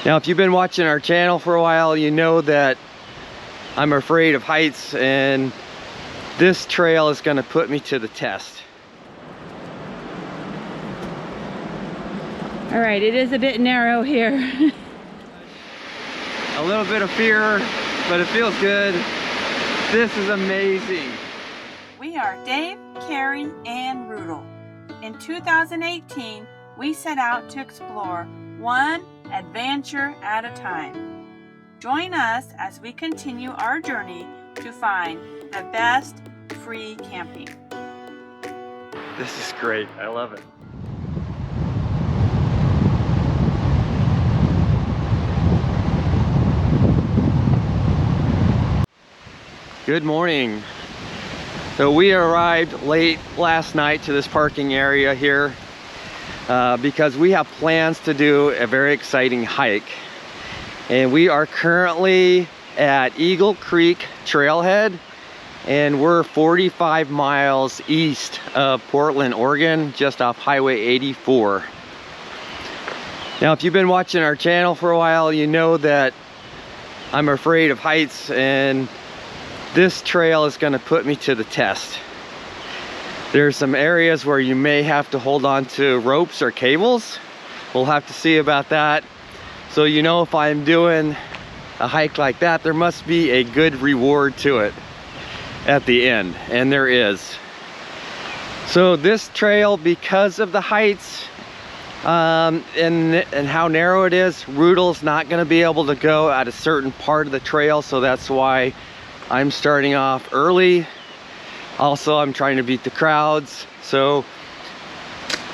Now, if you've been watching our channel for a while, you know that I'm afraid of heights, and this trail is going to put me to the test. All right, it is a bit narrow here. A little bit of fear, but it feels good. This is amazing. We are Dave, Carrie, and Rudel. In 2018, we set out to explore one adventure at a time. Join us as we continue our journey to find the best free camping. This is great. I love it. Good morning. So we arrived late last night to this parking area here because we have plans to do a very exciting hike. And we are currently at Eagle Creek Trailhead, and we're 45 miles east of Portland, Oregon, just off Highway 84. Now, if you've been watching our channel for a while, you know that I'm afraid of heights, and this trail is going to put me to the test. There's some areas where you may have to hold on to ropes or cables. We'll have to see about that. So, you know, if I'm doing a hike like that, there must be a good reward to it at the end, and there is. So this trail, because of the heights and how narrow it is, Rudel's not going to be able to go at a certain part of the trail, so that's why I'm starting off early. Also, I'm trying to beat the crowds. So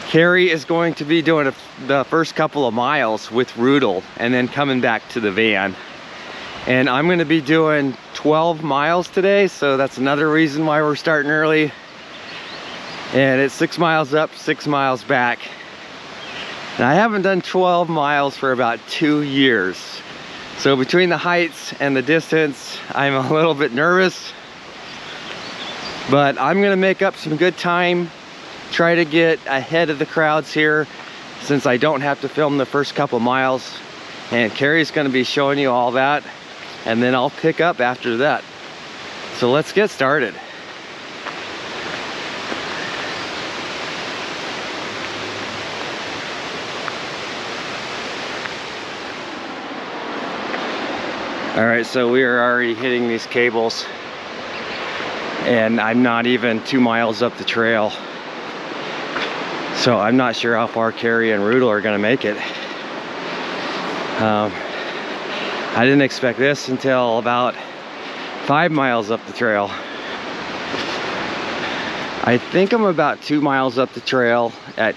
Carrie is going to be doing the first couple of miles with Rudel and then coming back to the van. And I'm going to be doing 12 miles today, so that's another reason why we're starting early. And it's 6 miles up, 6 miles back. And I haven't done 12 miles for about 2 years. So between the heights and the distance, I'm a little bit nervous. But I'm gonna make up some good time, try to get ahead of the crowds here, since I don't have to film the first couple miles. And Carrie's gonna be showing you all that, and then I'll pick up after that. So let's get started. All right, so we are already hitting these cables, and I'm not even 2 miles up the trail. So I'm not sure how far Carrie and Rudel are gonna make it. I didn't expect this until about 5 miles up the trail. I think I'm about 2 miles up the trail at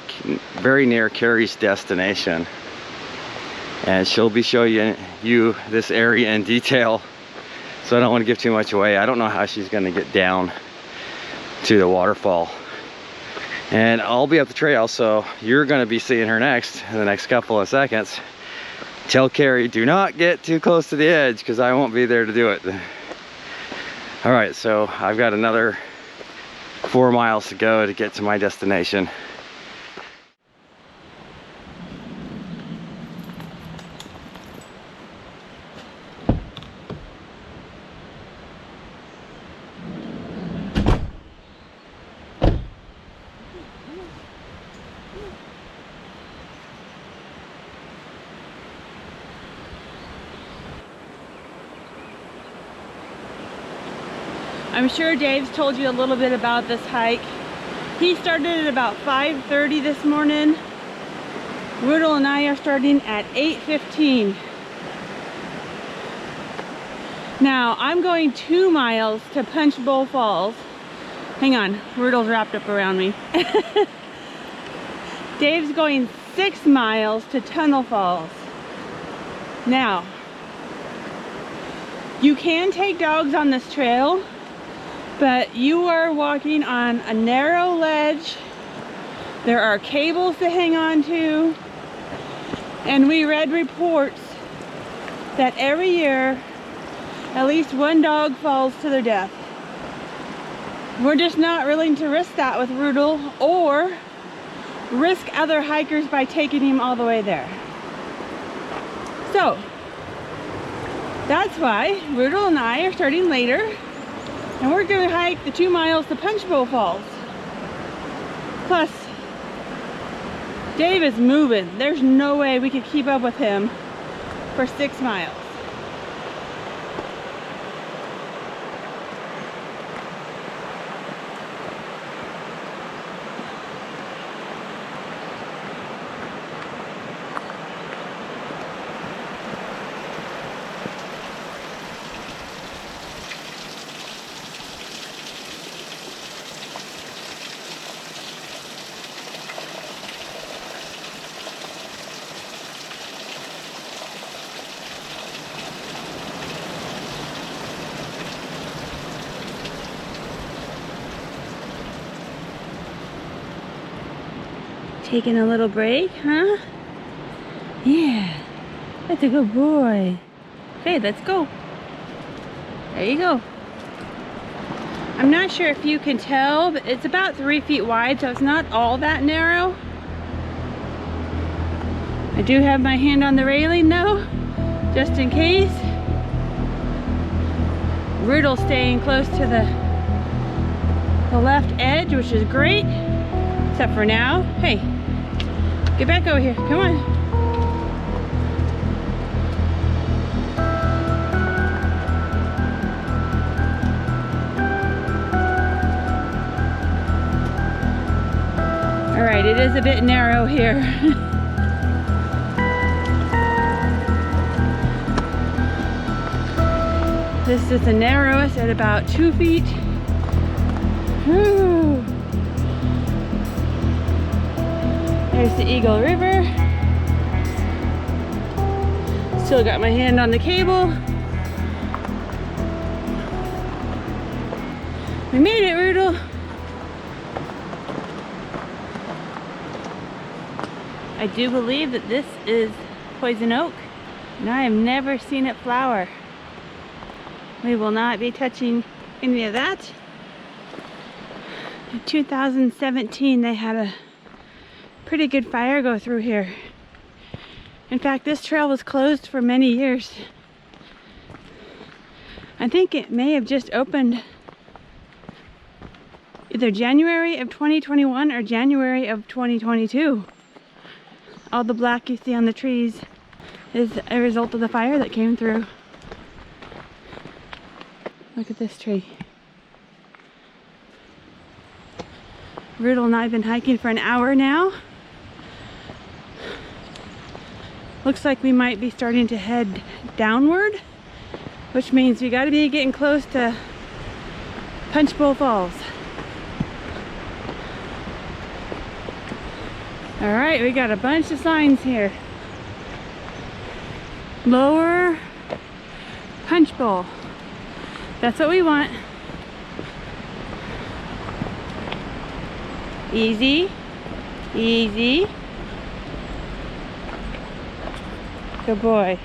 very near Carrie's destination. And she'll be showing you this area in detail, so I don't want to give too much away. I don't know how she's going to get down to the waterfall. And I'll be up the trail, so you're going to be seeing her next in the next couple of seconds. Tell Carrie, do not get too close to the edge, because I won't be there to do it. All right, so I've got another 4 miles to go to get to my destination. I'm sure Dave's told you a little bit about this hike. He started at about 5:30 this morning. Rudel and I are starting at 8:15. Now, I'm going 2 miles to Punch Bowl Falls. Hang on, Rudel's wrapped up around me. Dave's going 6 miles to Tunnel Falls. Now, you can take dogs on this trail, but you are walking on a narrow ledge. There are cables to hang on to, and we read reports that every year at least one dog falls to their death. We're just not willing to risk that with Rudel, or risk other hikers by taking him all the way there. So that's why Rudel and I are starting later, and we're going to hike the 2 miles to Punch Bowl Falls. Plus, Dave is moving. There's no way we could keep up with him for 6 miles. Taking a little break, huh? Yeah, that's a good boy. Okay, let's go. There you go. I'm not sure if you can tell, but it's about 3 feet wide, so it's not all that narrow. I do have my hand on the railing though, just in case. Rudel's staying close to the left edge, which is great. Except for now. Hey, get back over here. Come on. All right, it is a bit narrow here. This is the narrowest at about 2 feet. Whew. There's the Eagle River. Still got my hand on the cable. We made it, Rudel. I do believe that this is poison oak, and I have never seen it flower. We will not be touching any of that. In 2017, they had a pretty good fire go through here. In fact, this trail was closed for many years. I think it may have just opened either January of 2021 or January of 2022. All the black you see on the trees is a result of the fire that came through. Look at this tree. Rudel and I have been hiking for an hour now. Looks like we might be starting to head downward, which means we gotta be getting close to Punch Bowl Falls. All right, we got a bunch of signs here. Lower Punch Bowl. That's what we want. Easy, easy. Good boy.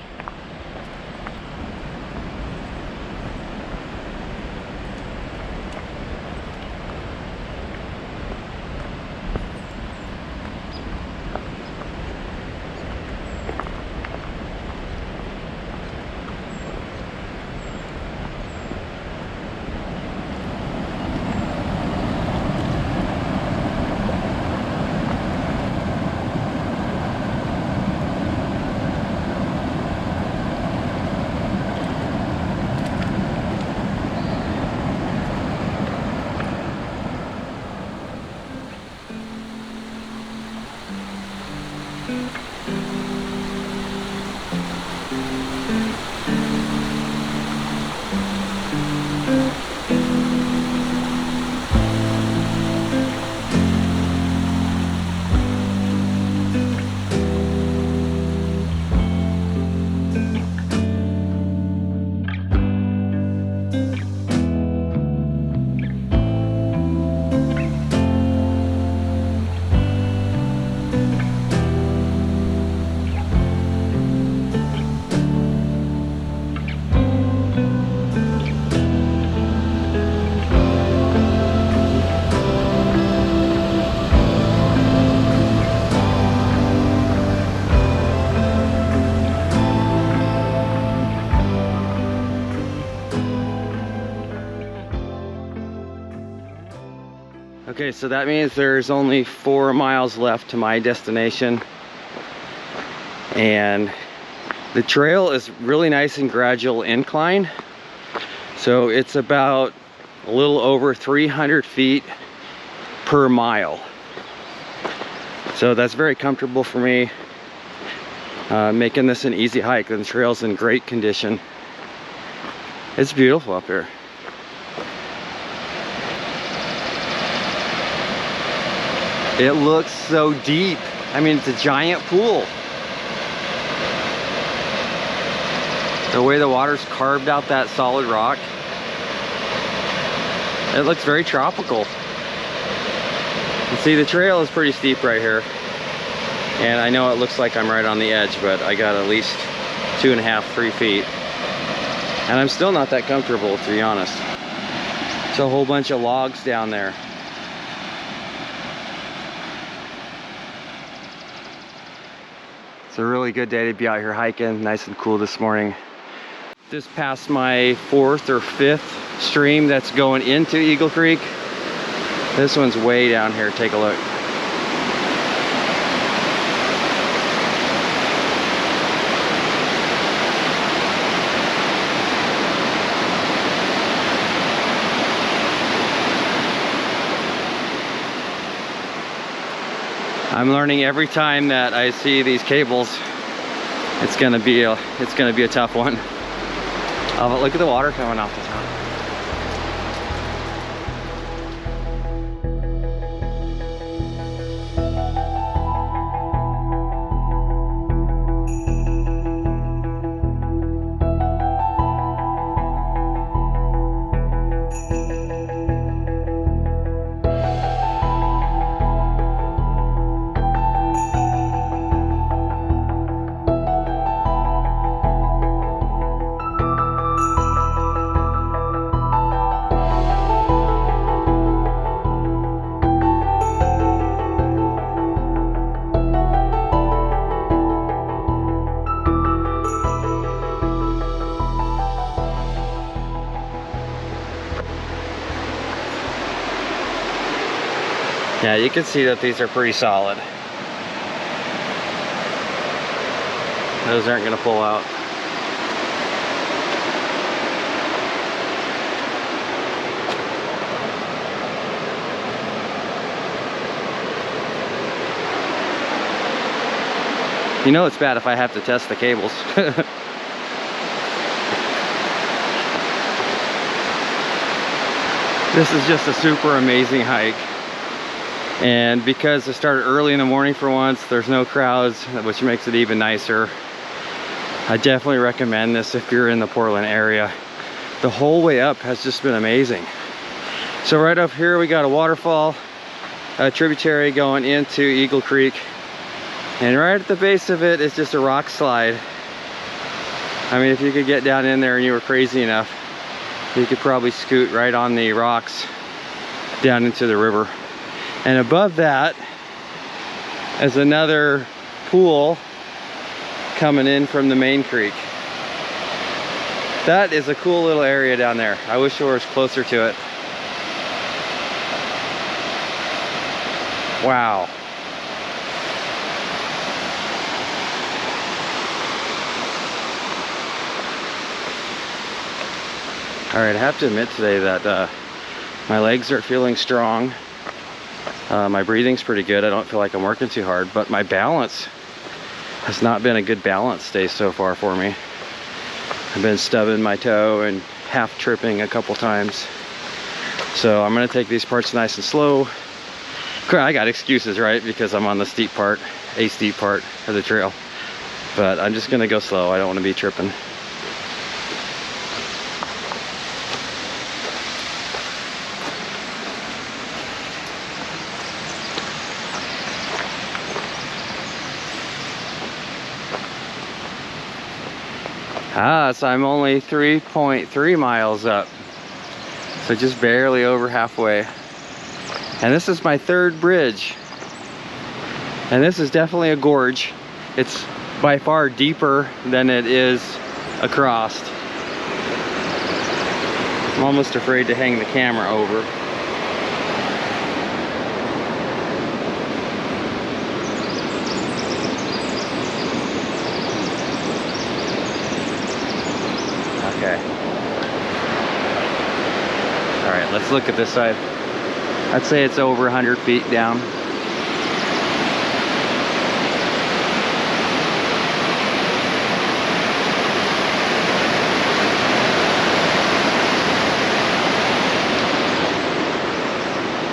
Okay, so that means there's only 4 miles left to my destination. And the trail is really nice and gradual incline. So it's about a little over 300 feet per mile. So that's very comfortable for me, making this an easy hike. And the trail's in great condition. It's beautiful up here. It looks so deep. I mean, it's a giant pool. The way the water's carved out that solid rock, it looks very tropical. You see, the trail is pretty steep right here. And I know it looks like I'm right on the edge, but I got at least 2.5, 3 feet. And I'm still not that comfortable, to be honest. It's a whole bunch of logs down there. It's a really good day to be out here hiking, nice and cool this morning. Just past my 4th or 5th stream that's going into Eagle Creek. This one's way down here, take a look. I'm learning every time that I see these cables, it's gonna be a tough one. Oh, but look at the water coming off the top. Yeah, you can see that these are pretty solid. Those aren't going to pull out. You know it's bad if I have to test the cables. This is just a super amazing hike. And because I started early in the morning for once, there's no crowds, which makes it even nicer. I definitely recommend this if you're in the Portland area. The whole way up has just been amazing. So right up here we got a waterfall, a tributary going into Eagle Creek. And right at the base of it is just a rock slide. I mean, if you could get down in there and you were crazy enough, you could probably scoot right on the rocks down into the river. And above that is another pool coming in from the main creek. That is a cool little area down there. I wish I was closer to it. Wow. All right, I have to admit today that my legs are feeling strong. My breathing's pretty good. I don't feel like I'm working too hard, but my balance has not been a good balance day so far for me. I've been stubbing my toe and half tripping a couple times. So I'm gonna take these parts nice and slow. I got excuses, right? Because I'm on the steep part, a steep part of the trail. But I'm just gonna go slow. I don't wanna be tripping. So I'm only 3.3 miles up. So just barely over halfway. And this is my 3rd bridge. And this is definitely a gorge. It's by far deeper than it is across. I'm almost afraid to hang the camera over. look at this side. I'd say it's over 100 feet down.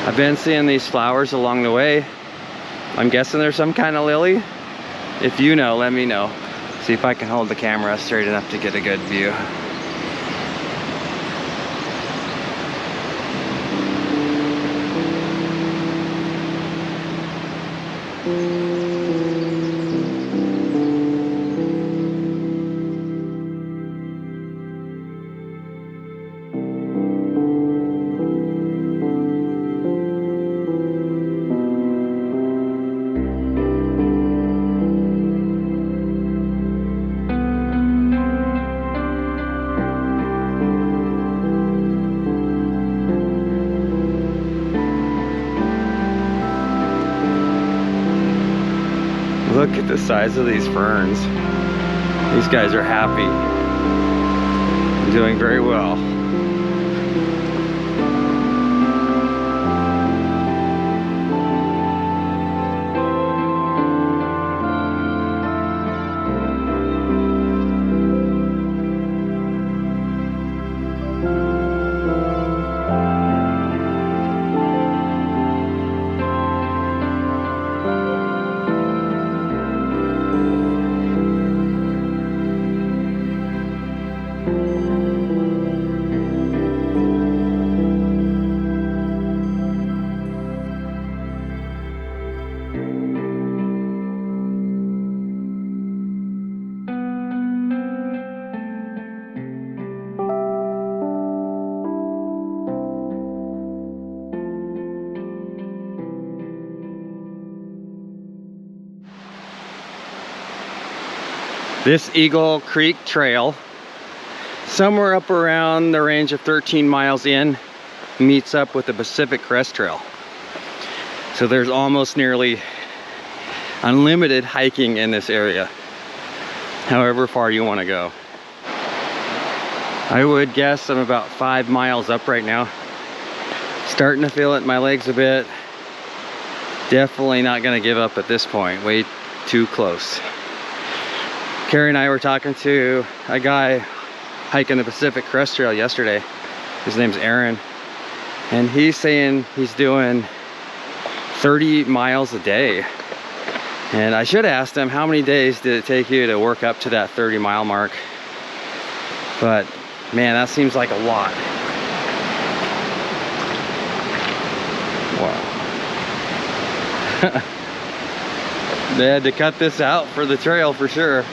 I've been seeing these flowers along the way. I'm guessing there's some kind of lily. If you know, let me know. See if I can hold the camera straight enough to get a good view. Look at the size of these ferns. These guys are happy. Doing very well. This Eagle Creek Trail, somewhere up around the range of 13 miles in, meets up with the Pacific Crest Trail. So there's almost nearly unlimited hiking in this area, however far you want to go. I would guess I'm about 5 miles up right now. Starting to feel it in my legs a bit. Definitely not going to give up at this point. Way too close. Carrie and I were talking to a guy hiking the Pacific Crest Trail yesterday. His name's Aaron. And he's saying he's doing 30 miles a day. And I should have asked him, how many days did it take you to work up to that 30-mile mark? But man, that seems like a lot. Wow. They had to cut this out for the trail for sure.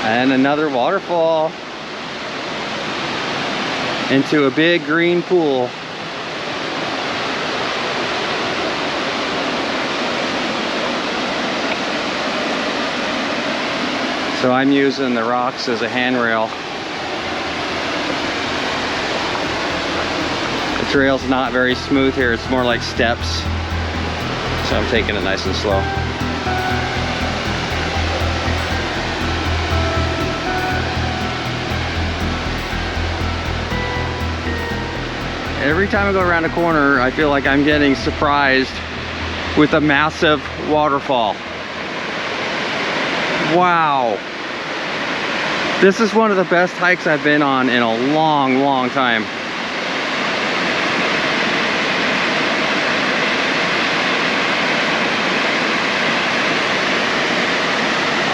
And another waterfall into a big green pool. So I'm using the rocks as a handrail. The trail's not very smooth here, it's more like steps. So I'm taking it nice and slow. Every time I go around a corner, I feel like I'm getting surprised with a massive waterfall. Wow. This is one of the best hikes I've been on in a long, long time.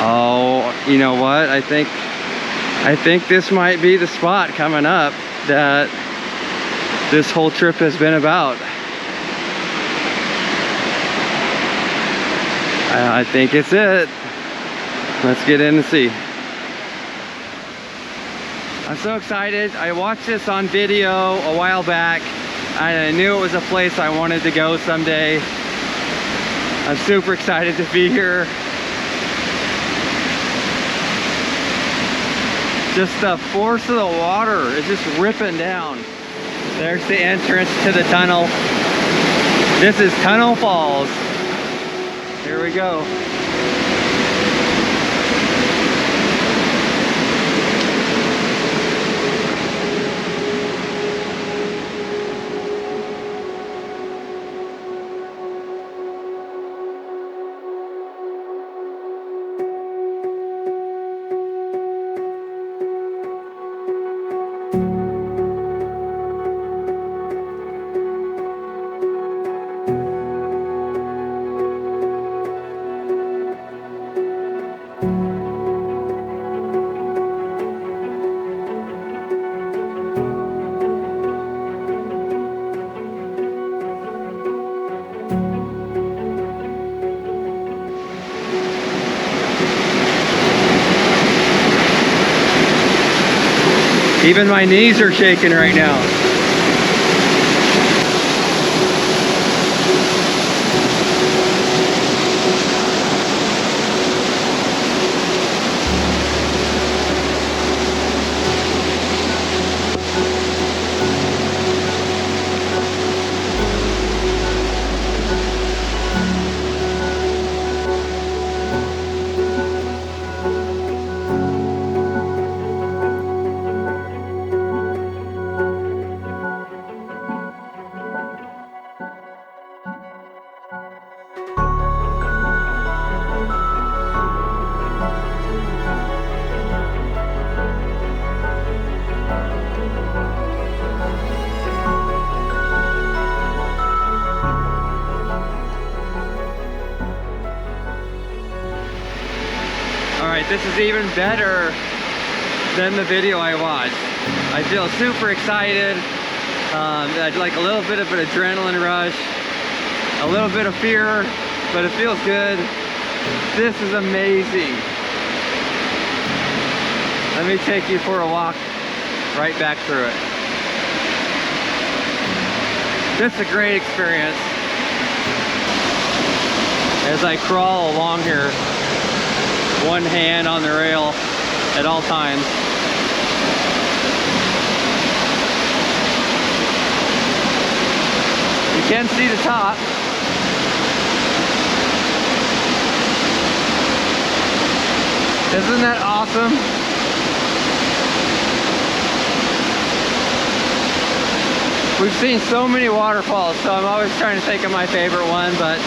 Oh, you know what? I think this might be the spot coming up that this whole trip has been about. I think it's it. Let's get in and see. I'm so excited. I watched this on video a while back. I knew it was a place I wanted to go someday. I'm super excited to be here. Just the force of the water is just ripping down. There's the entrance to the tunnel. This is Tunnel Falls. Here we go. Even my knees are shaking right now. Alright, this is even better than the video I watched. I feel super excited. I'd like a little bit of an adrenaline rush, a little bit of fear, but it feels good. This is amazing. Let me take you for a walk right back through it. This is a great experience. As I crawl along here, one hand on the rail at all times. You can see the top. Isn't that awesome? We've seen so many waterfalls, so I'm always trying to think of my favorite one, but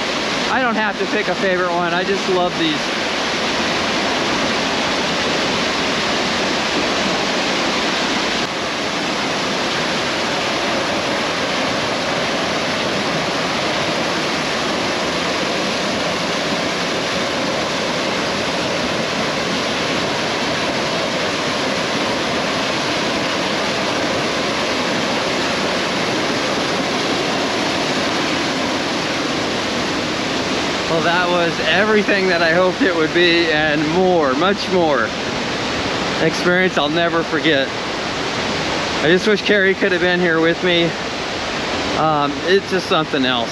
I don't have to pick a favorite one. I just love these. Well, that was everything that I hoped it would be and more, much more. An experience I'll never forget. I just wish Carrie could have been here with me. It's just something else.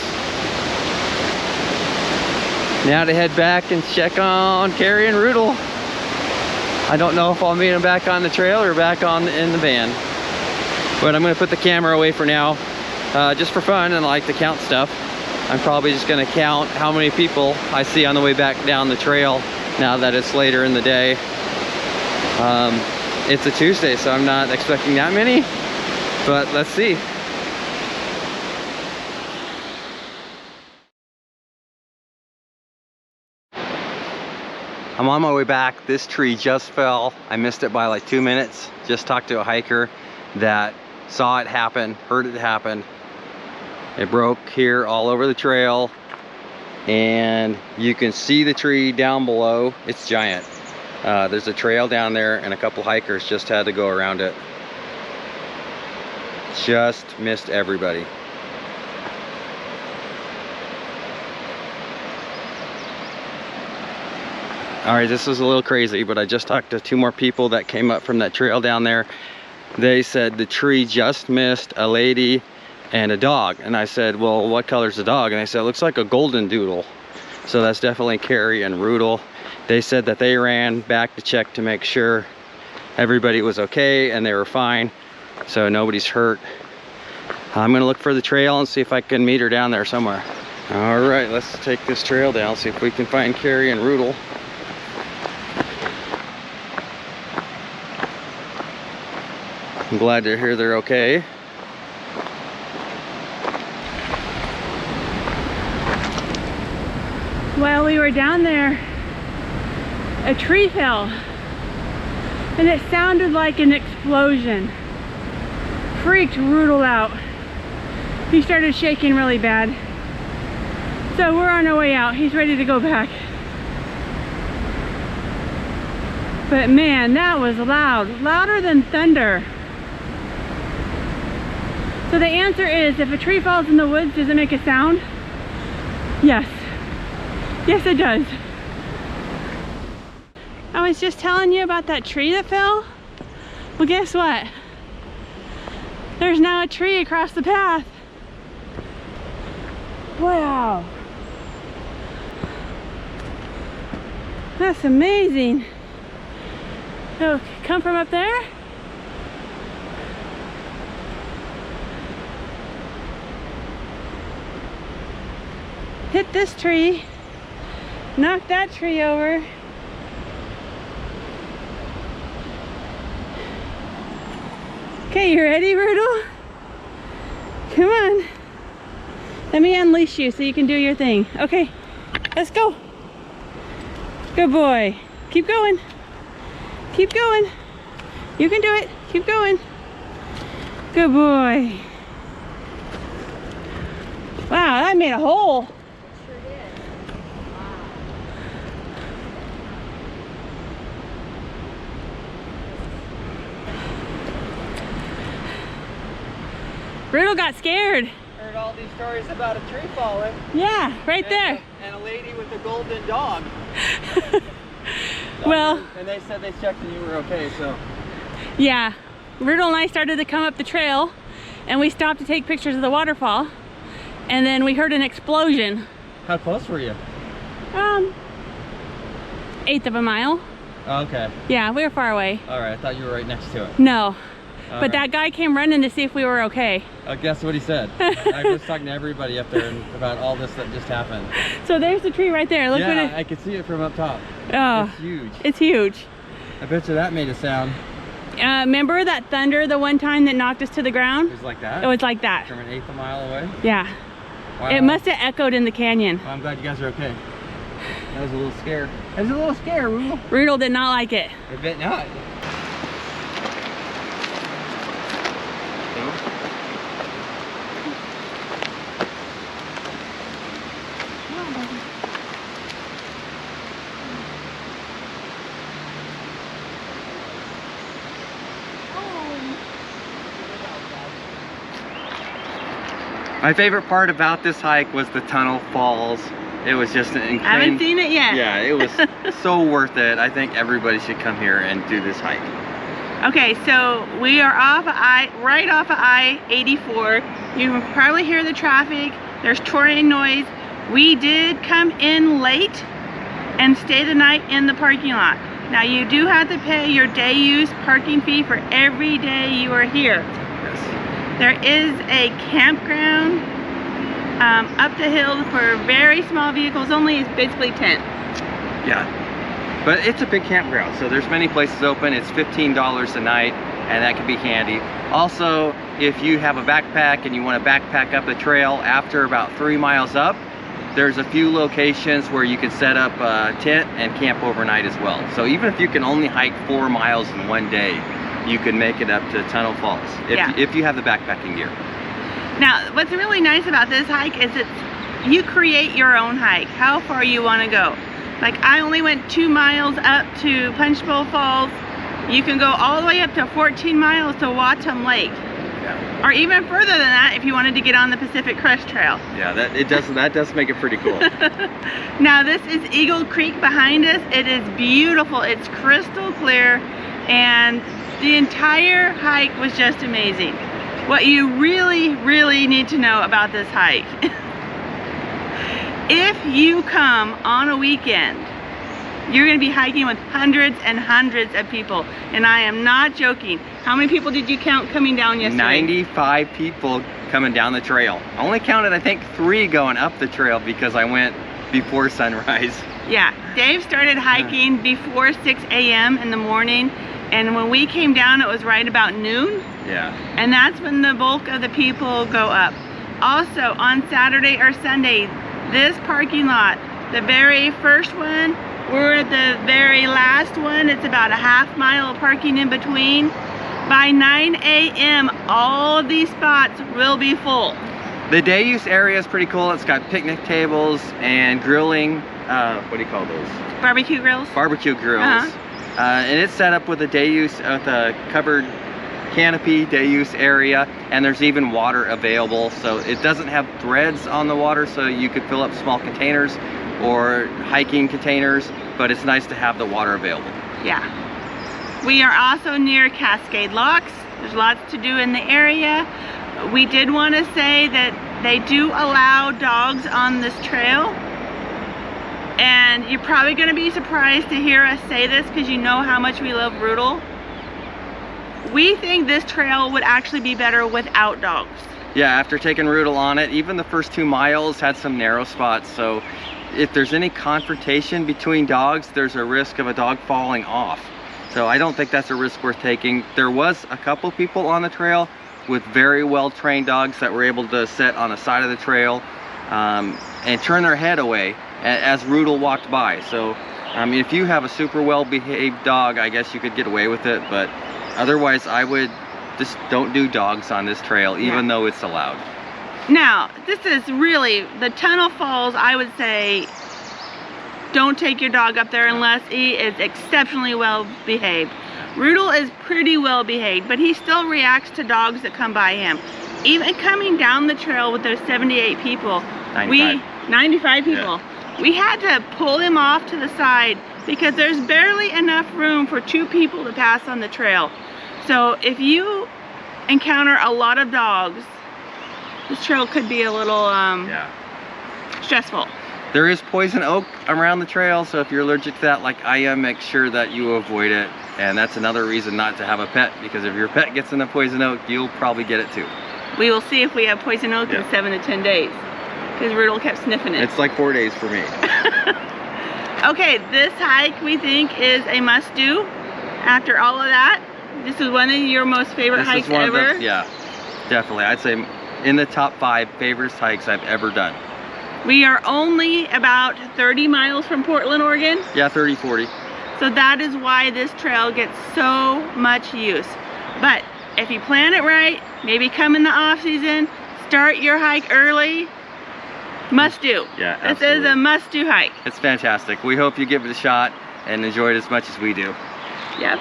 Now to head back and check on Carrie and Rudel. I don't know if I'll meet them back on the trail or back in the van. But I'm gonna put the camera away for now, just for fun, and I like to count stuff. I'm probably just gonna count how many people I see on the way back down the trail now that it's later in the day. It's a Tuesday, so I'm not expecting that many, but let's see. I'm on my way back. This tree just fell. I missed it by like 2 minutes. Just talked to a hiker that saw it happen, heard it happen. It broke here all over the trail, and you can see the tree down below. It's giant. There's a trail down there, and a couple hikers just had to go around it. Just missed everybody. All right, this was a little crazy, but I just talked to 2 more people that came up from that trail down there. They said the tree just missed a lady and a dog, and I said, well, what color's the dog? And they said, it looks like a golden doodle. So that's definitely Carrie and Rudel. They said that they ran back to check to make sure everybody was okay and they were fine, so nobody's hurt. I'm gonna look for the trail and see if I can meet her down there somewhere. All right, let's take this trail down, see if we can find Carrie and Rudel. I'm glad to hear they're okay. While we were down there, a tree fell, and it sounded like an explosion. Freaked Rudel out. He started shaking really bad. So we're on our way out. He's ready to go back. But man, that was loud. Louder than thunder. So the answer is, if a tree falls in the woods, does it make a sound? Yes. Yes, it does. I was just telling you about that tree that fell. Well, guess what? There's now a tree across the path. Wow. That's amazing. Oh, come from up there? Hit this tree. Knock that tree over. Okay, you ready, Rudel? Come on. Let me unleash you so you can do your thing. Okay, let's go. Good boy. Keep going. Keep going. You can do it. Keep going. Good boy. Wow, that made a hole. Sure did. Rudel got scared. Heard all these stories about a tree falling. Yeah, right there. And a lady with a golden dog. Well, and they said they checked and you were okay, so. yeah. Rudel and I started to come up the trail and we stopped to take pictures of the waterfall. And then we heard an explosion. How close were you? 1/8 of a mile. Oh, okay. Yeah, we were far away. All right, I thought you were right next to it. No. All But right. that guy came running to see if we were okay. Guess what he said? I was talking to everybody up there about all this that just happened. So there's the tree right there. Look what Yeah, it. I could see it from up top. Oh, It's huge. it's huge. I bet you that made a sound. Remember that thunder the one time that knocked us to the It ground? was like that? It was like that. From 1/8 a mile away? Yeah. Wow. It must have echoed in the canyon. Well, I'm glad you guys are okay. That was a little scare. That was a little scare, Rudel. Rudel did not like it. I bet not. My favorite part about this hike was the tunnel falls. It was just an incredible. I haven't seen it yet. Yeah, it was so worth it. I think everybody should come here and do this hike. Okay, so we are right off of I-84. You can probably hear the traffic. There's touring noise. We did come in late and stay the night in the parking lot. Now you do have to pay your day use parking fee for every day you are here. Yes. There is a campground up the hill for very small vehicles only. It's basically tent. Yeah. But it's a big campground, so there's many places open. It's $15 a night, and that can be handy. Also, if you have a backpack and you want to backpack up the trail after about 3 miles up, there's a few locations where you can set up a tent and camp overnight as well. So even if you can only hike 4 miles in one day, you can make it up to Tunnel Falls if you have the backpacking gear. Now, what's really nice about this hike is you create your own hike, how far you want to go. Like I only went 2 miles up to Punch Bowl Falls. You can go all the way up to 14 miles to Watum Lake. Yeah. Or even further than that if you wanted to get on the Pacific Crest Trail. Yeah, that does make it pretty cool. Now this is Eagle Creek behind us. It is beautiful. It's crystal clear and the entire hike was just amazing. What you really, really need to know about this hike. If you come on a weekend, you're going to be hiking with hundreds and hundreds of people. And I am not joking. How many people did you count coming down yesterday? 95 people coming down the trail. I only counted, I think, 3 going up the trail because I went before sunrise. Yeah, Dave started hiking before 6 a.m. in the morning. And when we came down, it was right about noon. Yeah. And that's when the bulk of the people go up. Also, on Saturday or Sunday, this parking lot, the very first one, we're at the very last one. It's about a half mile of parking in between. By 9 a.m., all of these spots will be full. The day use area is pretty cool. It's got picnic tables and grilling. What do you call those? Barbecue grills. Barbecue grills. And it's set up with a day use with a covered canopy day use area, and there's even water available. So it doesn't have threads on the water, so you could fill up small containers or hiking containers, but it's nice to have the water available. Yeah. We are also near Cascade Locks, There's lots to do in the area. We did want to say that they do allow dogs on this trail. And you're probably going to be surprised to hear us say this because you know how much we love Rudel. We think this trail would actually be better without dogs. Yeah, after taking Rudel on it, even the first 2 miles had some narrow spots. So if there's any confrontation between dogs, there's a risk of a dog falling off. So I don't think that's a risk worth taking. There was a couple people on the trail with very well trained dogs that were able to sit on the side of the trail and turn their head away as Rudel walked by. So I mean, if you have a super well behaved dog, I guess you could get away with it, but otherwise I would just don't do dogs on this trail, even though it's allowed. Now, this is really, the Tunnel Falls, I would say, don't take your dog up there unless he is exceptionally well behaved. Rudel is pretty well behaved, but he still reacts to dogs that come by him. Even coming down the trail with those 78 people, 95 people, yeah. We had to pull him off to the side because there's barely enough room for 2 people to pass on the trail. So if you encounter a lot of dogs, this trail could be a little stressful. There is poison oak around the trail, so if you're allergic to that like I am, make sure that you avoid it. And that's another reason not to have a pet, because if your pet gets into poison oak, you'll probably get it too. We will see if we have poison oak in 7 to 10 days, because Rudel kept sniffing it. It's like 4 days for me. Okay, this hike we think is a must-do. After all of that, this is one of your most favorite hikes ever. Yeah, definitely. I'd say in the top 5 favorite hikes I've ever done. We are only about 30 miles from Portland, Oregon. Yeah, 30, 40. So that is why this trail gets so much use. But if you plan it right, maybe come in the off season, start your hike early. Must do. Yeah, absolutely. This is a must do hike. It's fantastic. We hope you give it a shot and enjoy it as much as we do. Yep.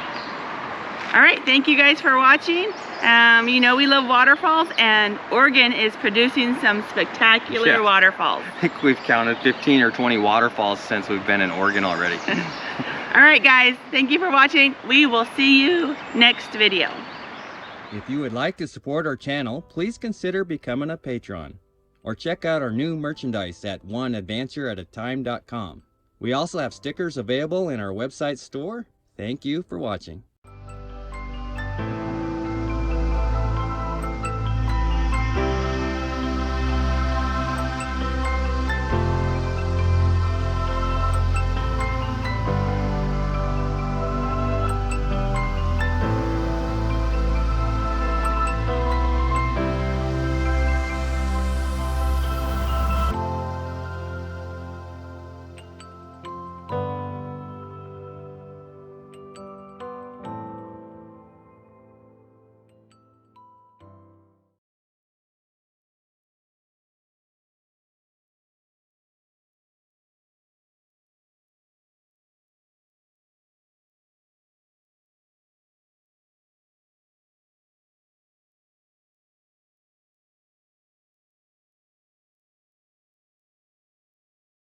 All right, thank you guys for watching. You know we love waterfalls, and Oregon is producing some spectacular waterfalls. I think we've counted 15 or 20 waterfalls since we've been in Oregon already. All right, guys, thank you for watching. We will see you next video. If you would like to support our channel, please consider becoming a patron, or check out our new merchandise at oneadvantureatatime.com. We also have stickers available in our website store. Thank you for watching.